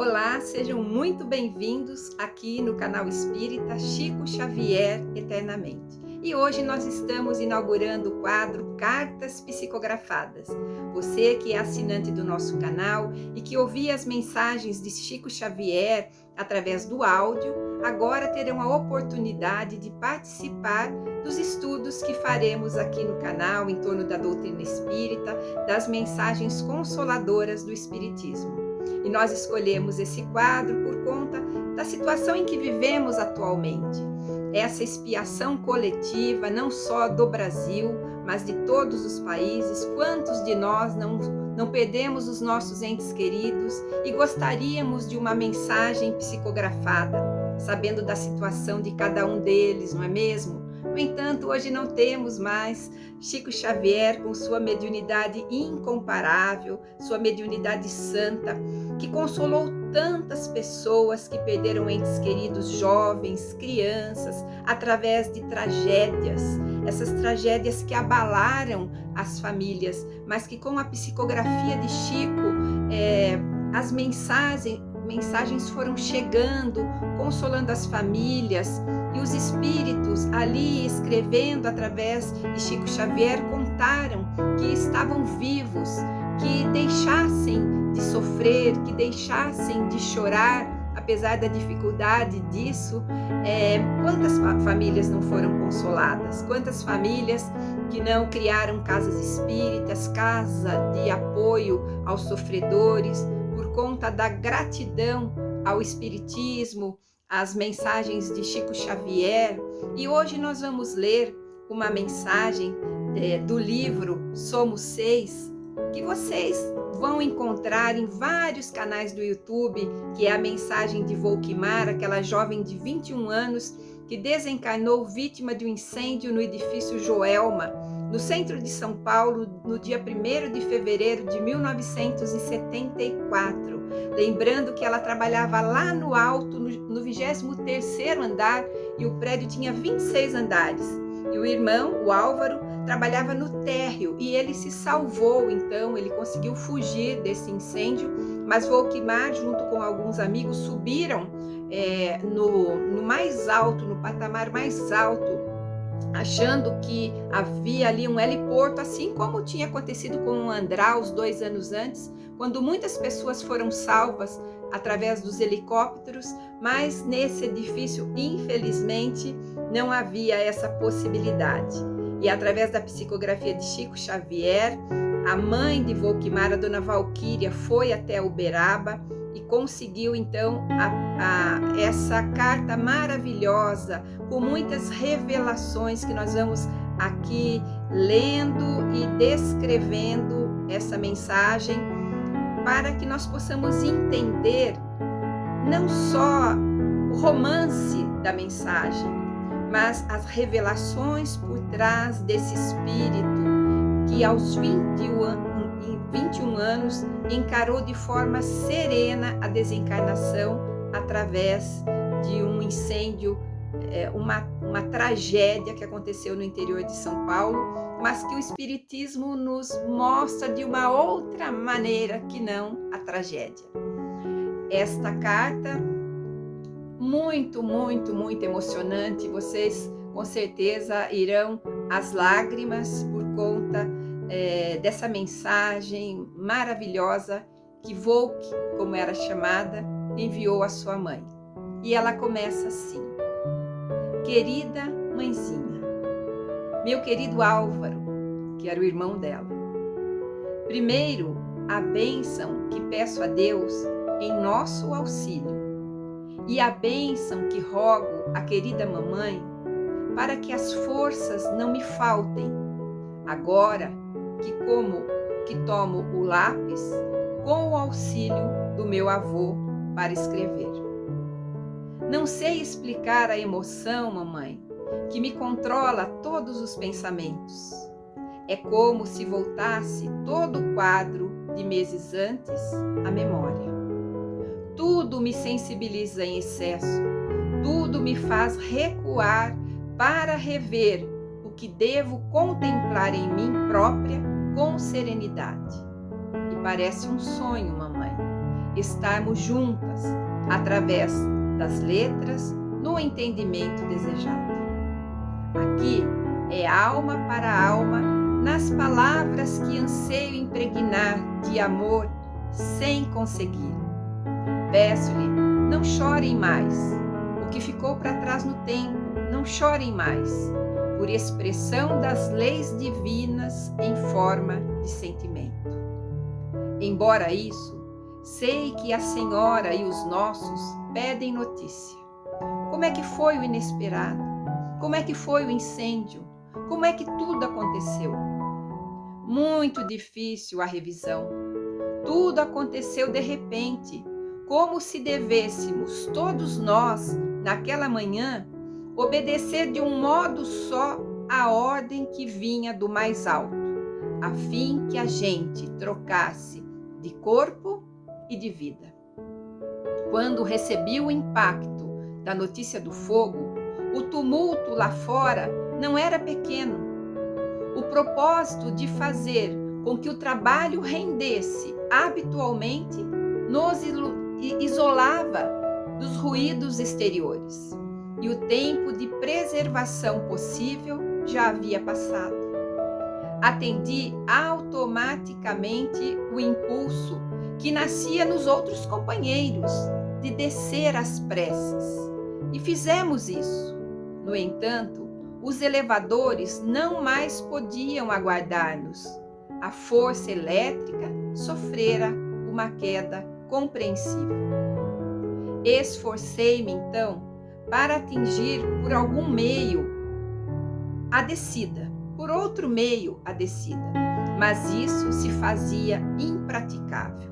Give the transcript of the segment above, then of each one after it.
Olá, sejam muito bem-vindos aqui no canal Espírita Chico Xavier Eternamente. E hoje nós estamos inaugurando o quadro Cartas Psicografadas. Você que é assinante do nosso canal e que ouvia as mensagens de Chico Xavier através do áudio, agora terão a oportunidade de participar dos estudos que faremos aqui no canal em torno da doutrina espírita, das mensagens consoladoras do Espiritismo. E nós escolhemos esse quadro por conta da situação em que vivemos atualmente. Essa expiação coletiva, não só do Brasil, mas de todos os países. Quantos de nós não perdemos os nossos entes queridos e gostaríamos de uma mensagem psicografada, sabendo da situação de cada um deles, não é mesmo? No entanto, hoje não temos mais Chico Xavier com sua mediunidade incomparável, sua mediunidade santa, que consolou tantas pessoas que perderam entes queridos jovens, crianças, através de tragédias, essas tragédias que abalaram as famílias, mas que com a psicografia de Chico, as mensagens foram chegando, consolando as famílias, e os espíritos ali escrevendo através de Chico Xavier contaram que estavam vivos, que deixassem de sofrer, que deixassem de chorar, apesar da dificuldade disso. Quantas famílias não foram consoladas? Quantas famílias que não criaram casas espíritas, casa de apoio aos sofredores, por conta da gratidão ao Espiritismo, às mensagens de Chico Xavier. E hoje nós vamos ler uma mensagem do livro Somos Seis, que vocês vão encontrar em vários canais do YouTube, que é a mensagem de Volquimar, aquela jovem de 21 anos que desencarnou vítima de um incêndio no edifício Joelma, no centro de São Paulo, no dia 1º de fevereiro de 1974. Lembrando que ela trabalhava lá no alto, no 23º andar, e o prédio tinha 26 andares. E o irmão, o Álvaro, trabalhava no térreo e ele se salvou, então ele conseguiu fugir desse incêndio, mas Volquimar, junto com alguns amigos, subiram no mais alto, no patamar mais alto, achando que havia ali um heliporto, assim como tinha acontecido com o Andraus 2 anos antes, quando muitas pessoas foram salvas através dos helicópteros, mas nesse edifício, infelizmente, não havia essa possibilidade. E através da psicografia de Chico Xavier, a mãe de Volquimar, a dona Valquíria, foi até Uberaba e conseguiu então essa carta maravilhosa, com muitas revelações que nós vamos aqui lendo e descrevendo essa mensagem, para que nós possamos entender não só o romance da mensagem, mas as revelações por trás desse espírito que aos 21 anos encarou de forma serena a desencarnação através de um incêndio, uma tragédia que aconteceu no interior de São Paulo, mas que o Espiritismo nos mostra de uma outra maneira que não a tragédia. Esta carta, muito, muito, muito emocionante, vocês com certeza irão às lágrimas por conta dessa mensagem maravilhosa que Volk, como era chamada, enviou à sua mãe. E ela começa assim: querida mãezinha, meu querido Álvaro, que era o irmão dela, primeiro a bênção que peço a Deus em nosso auxílio, e a bênção que rogo à querida mamãe, para que as forças não me faltem, agora que tomo o lápis com o auxílio do meu avô para escrever. Não sei explicar a emoção, mamãe, que me controla todos os pensamentos. É como se voltasse todo o quadro de meses antes à memória. Tudo me sensibiliza em excesso, tudo me faz recuar para rever o que devo contemplar em mim própria com serenidade. E parece um sonho, mamãe. estarmos juntas, através das letras, no entendimento desejado. Aqui é alma para alma, nas palavras que anseio impregnar de amor sem conseguir. Peço-lhe, não chorem mais. O que ficou para trás no tempo, não chorem mais, por expressão das leis divinas em forma de sentimento. Embora isso, sei que a Senhora e os nossos pedem notícia. Como é que foi o inesperado? Como é que foi o incêndio? Como é que tudo aconteceu? Muito difícil a revisão. Tudo aconteceu de repente, como se devêssemos todos nós, naquela manhã, obedecer de um modo só à ordem que vinha do mais alto, a fim que a gente trocasse de corpo e de vida. Quando recebi o impacto da notícia do fogo, o tumulto lá fora não era pequeno. O propósito de fazer com que o trabalho rendesse habitualmente nos isolava dos ruídos exteriores, e o tempo de preservação possível já havia passado. Atendi automaticamente o impulso que nascia nos outros companheiros de descer às pressas, e fizemos isso. No entanto, os elevadores não mais podiam aguardar-nos. A força elétrica sofrera uma queda compreensível. Esforcei-me então para atingir por algum meio a descida, por outro meio a descida, mas isso se fazia impraticável.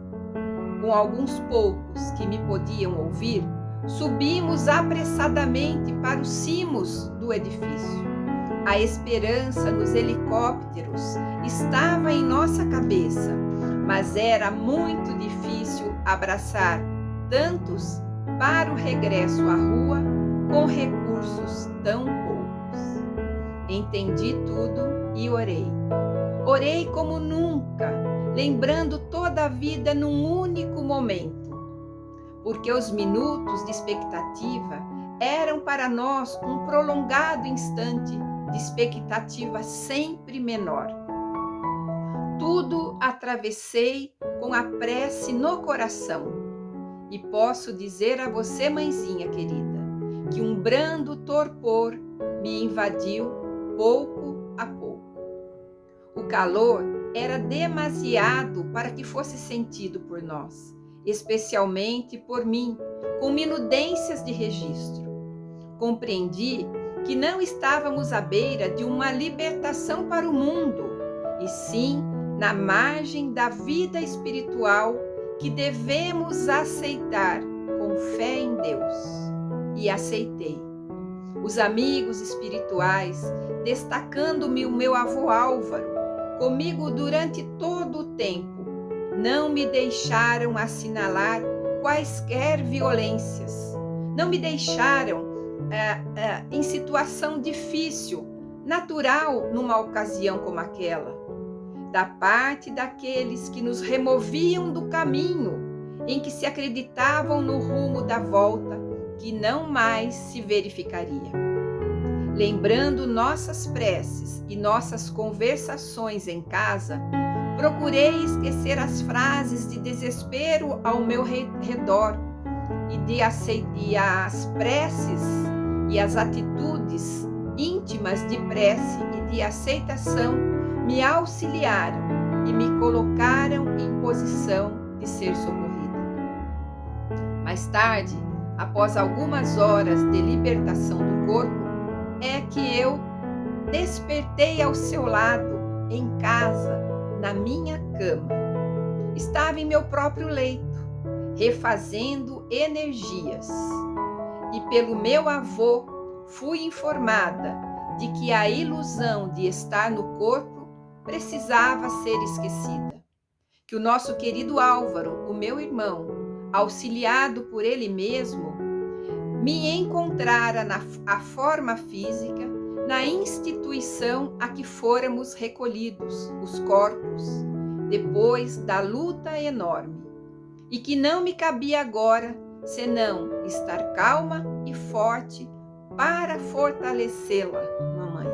Com alguns poucos que me podiam ouvir, subimos apressadamente para os cimos do edifício. A esperança nos helicópteros estava em nossa cabeça, mas era muito difícil abraçar tantos para o regresso à rua com recursos tão poucos. Entendi tudo e orei. Orei como nunca, lembrando toda a vida num único momento, porque os minutos de expectativa eram para nós um prolongado instante de expectativa sempre menor. Tudo atravessei com a prece no coração, e posso dizer a você, mãezinha querida, que um brando torpor me invadiu pouco a pouco. O calor era demasiado para que fosse sentido por nós, especialmente por mim, com minudências de registro. Compreendi que não estávamos à beira de uma libertação para o mundo, e sim na margem da vida espiritual que devemos aceitar com fé em Deus. E aceitei. Os amigos espirituais, destacando-me o meu avô Álvaro, comigo durante todo o tempo, não me deixaram assinalar quaisquer violências, não me deixaram em situação difícil, natural numa ocasião como aquela, da parte daqueles que nos removiam do caminho em que se acreditavam no rumo da volta que não mais se verificaria. Lembrando nossas preces e nossas conversações em casa, procurei esquecer as frases de desespero ao meu redor e as preces e as atitudes íntimas de prece e de aceitação me auxiliaram e me colocaram em posição de ser socorrida. Mais tarde, após algumas horas de libertação do corpo, é que eu despertei ao seu lado, em casa, na minha cama. Estava em meu próprio leito, refazendo energias. E pelo meu avô fui informada de que a ilusão de estar no corpo precisava ser esquecida. Que o nosso querido Álvaro, o meu irmão, auxiliado por ele mesmo, me encontrara a forma física na instituição a que fôramos recolhidos, os corpos, depois da luta enorme. e que não me cabia agora senão estar calma e forte para fortalecê-la, mamãe.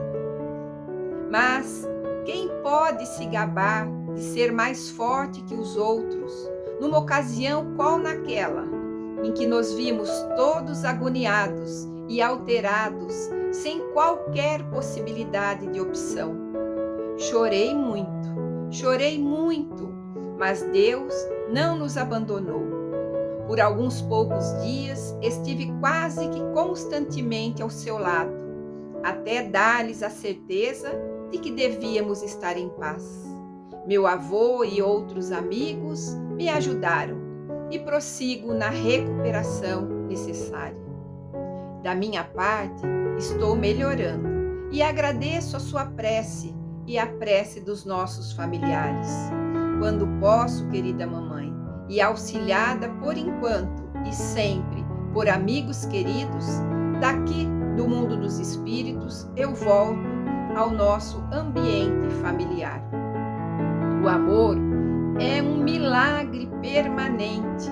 Mas quem pode se gabar de ser mais forte que os outros, numa ocasião qual naquela, em que nos vimos todos agoniados e alterados, sem qualquer possibilidade de opção? Chorei muito, mas Deus não nos abandonou. Por alguns poucos dias estive quase que constantemente ao seu lado, até dar-lhes a certeza de que devíamos estar em paz. Meu avô e outros amigos me ajudaram e prossigo na recuperação necessária. Da minha parte, estou melhorando e agradeço a sua prece e a prece dos nossos familiares. Quando posso, querida mamãe, e auxiliada por enquanto e sempre por amigos queridos, daqui do mundo dos espíritos, eu volto ao nosso ambiente familiar. O amor é um milagre permanente.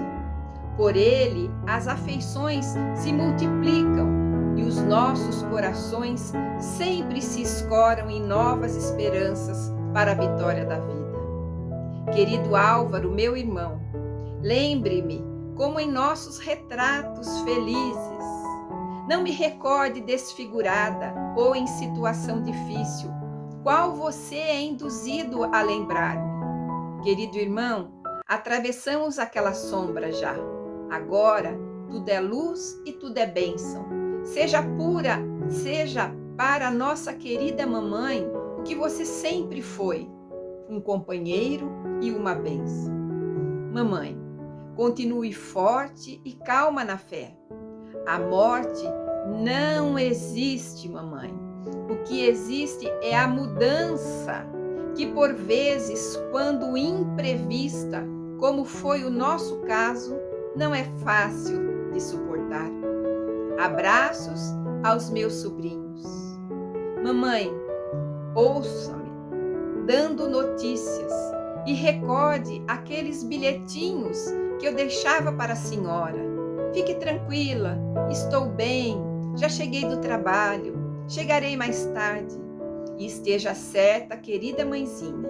Por ele, as afeições se multiplicam e os nossos corações sempre se escoram em novas esperanças para a vitória da vida. Querido Álvaro, meu irmão, lembre-me como em nossos retratos felizes. Não me recorde desfigurada ou em situação difícil, qual você é induzido a lembrar-me. Querido irmão, atravessamos aquela sombra já. Agora tudo é luz e tudo é bênção. Seja para nossa querida mamãe o que você sempre foi, um companheiro e uma bênção. Mamãe, continue forte e calma na fé. A morte não existe, mamãe. O que existe é a mudança, que por vezes, quando imprevista, como foi o nosso caso, não é fácil de suportar. Abraços aos meus sobrinhos. Mamãe, ouça-me, dando notícias, e recorde aqueles bilhetinhos que eu deixava para a senhora. Fique tranquila, estou bem, já cheguei do trabalho, chegarei mais tarde. E esteja certa, querida mãezinha,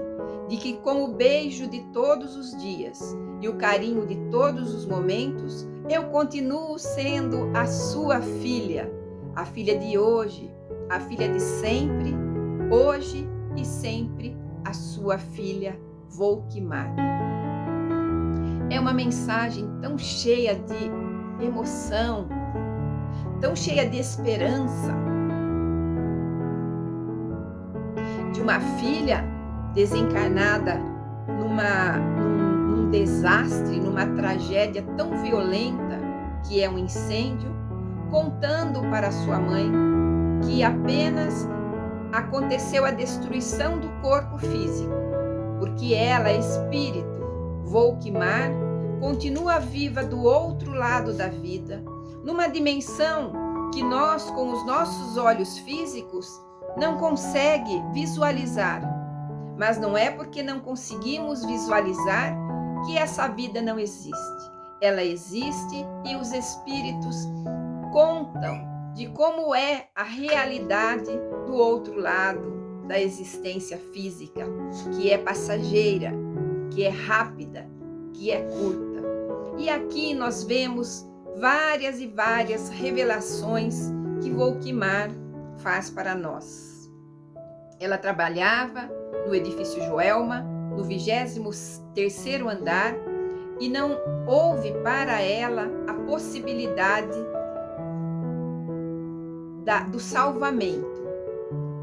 de que com o beijo de todos os dias e o carinho de todos os momentos, eu continuo sendo a sua filha, a filha de hoje, a filha de sempre, hoje e sempre a sua filha Volkmar. É uma mensagem tão cheia de emoção, tão cheia de esperança, de uma filha desencarnada num desastre, numa tragédia tão violenta que é um incêndio, contando para sua mãe que apenas aconteceu a destruição do corpo físico, porque ela, espírito, Volkmar, continua viva do outro lado da vida, numa dimensão que nós, com os nossos olhos físicos, não consegue visualizar. Mas não é porque não conseguimos visualizar que essa vida não existe. Ela existe e os espíritos contam de como é a realidade do outro lado da existência física, que é passageira, que é rápida, que é curta. E aqui nós vemos várias e várias revelações que Volkmar faz para nós. Ela trabalhava no edifício Joelma, no 23º andar, e não houve para ela a possibilidade do salvamento,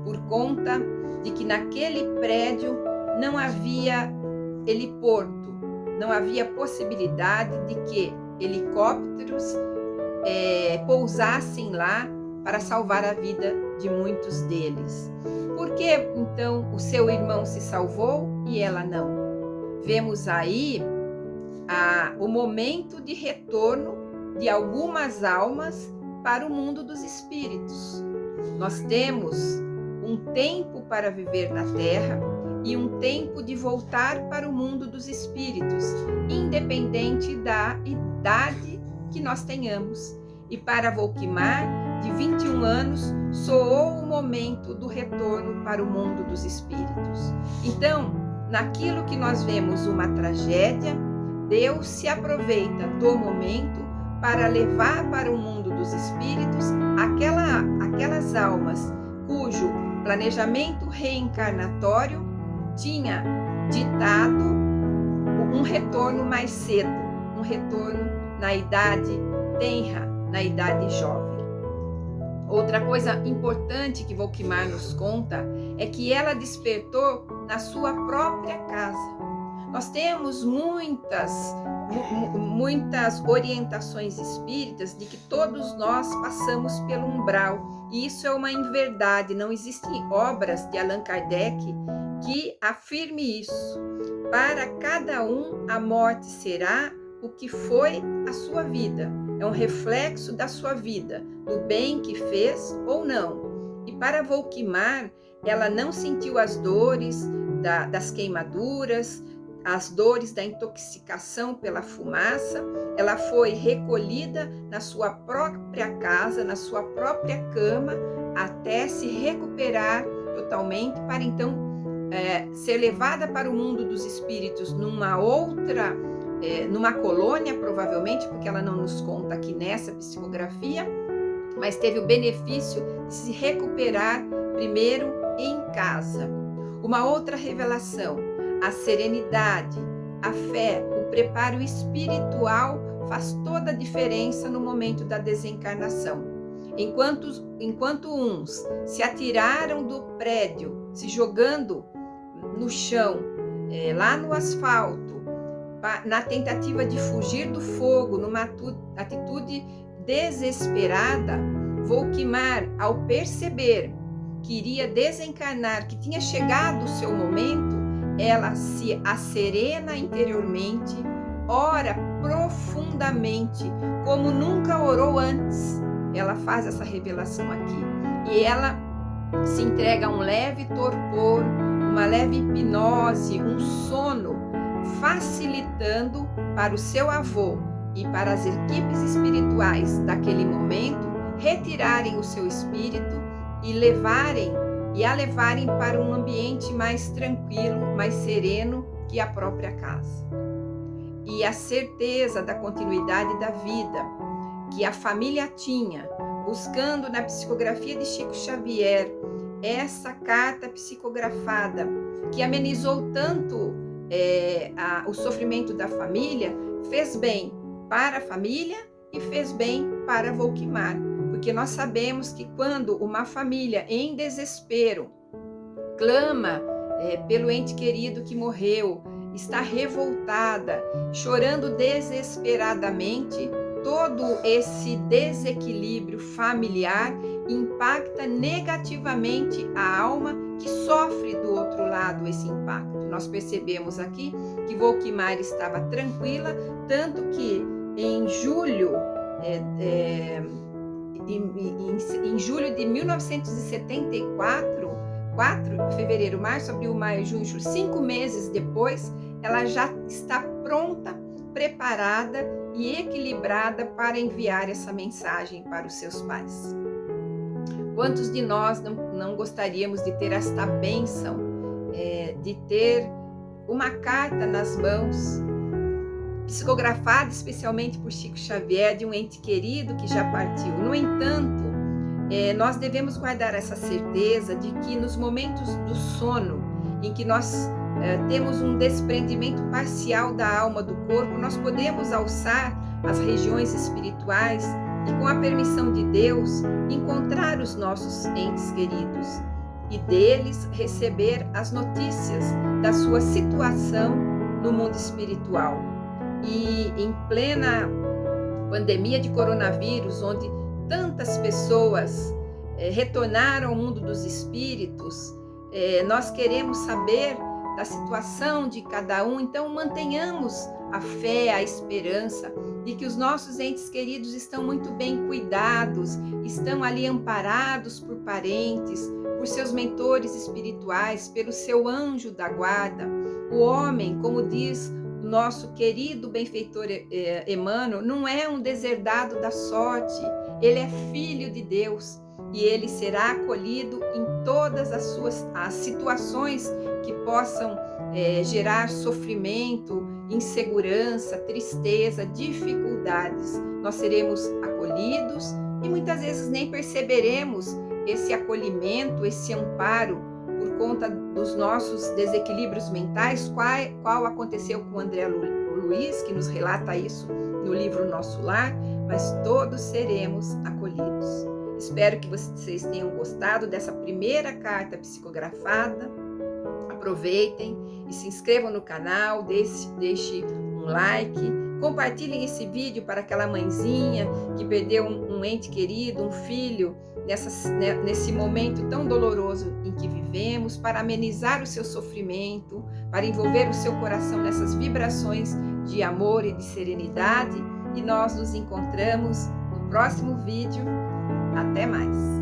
por conta de que naquele prédio não havia heliporto, não havia possibilidade de que helicópteros pousassem lá para salvar a vida de muitos deles. Por que então o seu irmão se salvou e ela não? Vemos aí o momento de retorno de algumas almas para o mundo dos espíritos. Nós temos um tempo para viver na Terra e um tempo de voltar para o mundo dos espíritos, independente da idade que nós tenhamos. E para Volkmar, de 21 anos, soou o momento do retorno para o mundo dos espíritos. Então, naquilo que nós vemos uma tragédia, Deus se aproveita do momento para levar para o mundo dos espíritos aquelas almas cujo planejamento reencarnatório tinha ditado um retorno mais cedo, um retorno na idade tenra, na idade jovem. Outra coisa importante que Volkmar nos conta é que ela despertou na sua própria casa. Nós temos muitas orientações espíritas de que todos nós passamos pelo umbral, e isso é uma inverdade. Não existem obras de Allan Kardec que afirme isso. Para cada um, a morte será o que foi a sua vida. É um reflexo da sua vida, do bem que fez ou não. E para Volkmar, ela não sentiu as dores das queimaduras, as dores da intoxicação pela fumaça. Ela foi recolhida na sua própria casa, na sua própria cama, até se recuperar totalmente, para então ser levada para o mundo dos espíritos numa colônia, provavelmente, porque ela não nos conta aqui nessa psicografia, mas teve o benefício de se recuperar primeiro em casa. Uma outra revelação: a serenidade, a fé, o preparo espiritual faz toda a diferença no momento da desencarnação. Enquanto uns se atiraram do prédio, se jogando no chão, lá no asfalto, na tentativa de fugir do fogo, numa atitude desesperada, Volkmar, ao perceber que iria desencarnar, que tinha chegado o seu momento, ela se acerena interiormente, ora profundamente, como nunca orou antes. Ela faz essa revelação aqui. E ela se entrega a um leve torpor, uma leve hipnose, um sono, facilitando para o seu avô e para as equipes espirituais daquele momento retirarem o seu espírito e a levarem para um ambiente mais tranquilo, mais sereno que a própria casa. E a certeza da continuidade da vida que a família tinha, buscando na psicografia de Chico Xavier essa carta psicografada que amenizou tanto o sofrimento da família, fez bem para a família e fez bem para Volkmar, porque nós sabemos que quando uma família em desespero clama pelo ente querido que morreu, está revoltada, chorando desesperadamente, todo esse desequilíbrio familiar impacta negativamente a alma que sofre do outro lado esse impacto. Nós percebemos aqui que Volkmar estava tranquila, tanto que em julho de 1974, fevereiro, março, abril, maio, junho, 5 meses depois, ela já está pronta, preparada e equilibrada para enviar essa mensagem para os seus pais. Quantos de nós não gostaríamos de ter esta bênção, de ter uma carta nas mãos, psicografada especialmente por Chico Xavier, de um ente querido que já partiu? No entanto, nós devemos guardar essa certeza de que nos momentos do sono, em que nós temos um desprendimento parcial da alma do corpo, nós podemos alçar as regiões espirituais e, com a permissão de Deus, encontrar os nossos entes queridos e deles receber as notícias da sua situação no mundo espiritual. E em plena pandemia de coronavírus, onde tantas pessoas retornaram ao mundo dos espíritos, nós queremos saber da situação de cada um. Então mantenhamos a fé, a esperança de que os nossos entes queridos estão muito bem cuidados, estão ali amparados por parentes, por seus mentores espirituais, pelo seu anjo da guarda. O homem, como diz o nosso querido benfeitor Emmanuel, não é um deserdado da sorte, ele é filho de Deus e ele será acolhido em todas as situações que possam gerar sofrimento, insegurança, tristeza, dificuldades. Nós seremos acolhidos e muitas vezes nem perceberemos esse acolhimento, esse amparo por conta dos nossos desequilíbrios mentais, qual aconteceu com André Luiz, que nos relata isso no livro Nosso Lar, mas todos seremos acolhidos. Espero que vocês tenham gostado dessa primeira carta psicografada. Aproveitem e se inscrevam no canal, deixe um like, compartilhem esse vídeo para aquela mãezinha que perdeu um ente querido, um filho, nesse momento tão doloroso em que vivemos, para amenizar o seu sofrimento, para envolver o seu coração nessas vibrações de amor e de serenidade. E nós nos encontramos no próximo vídeo. Até mais!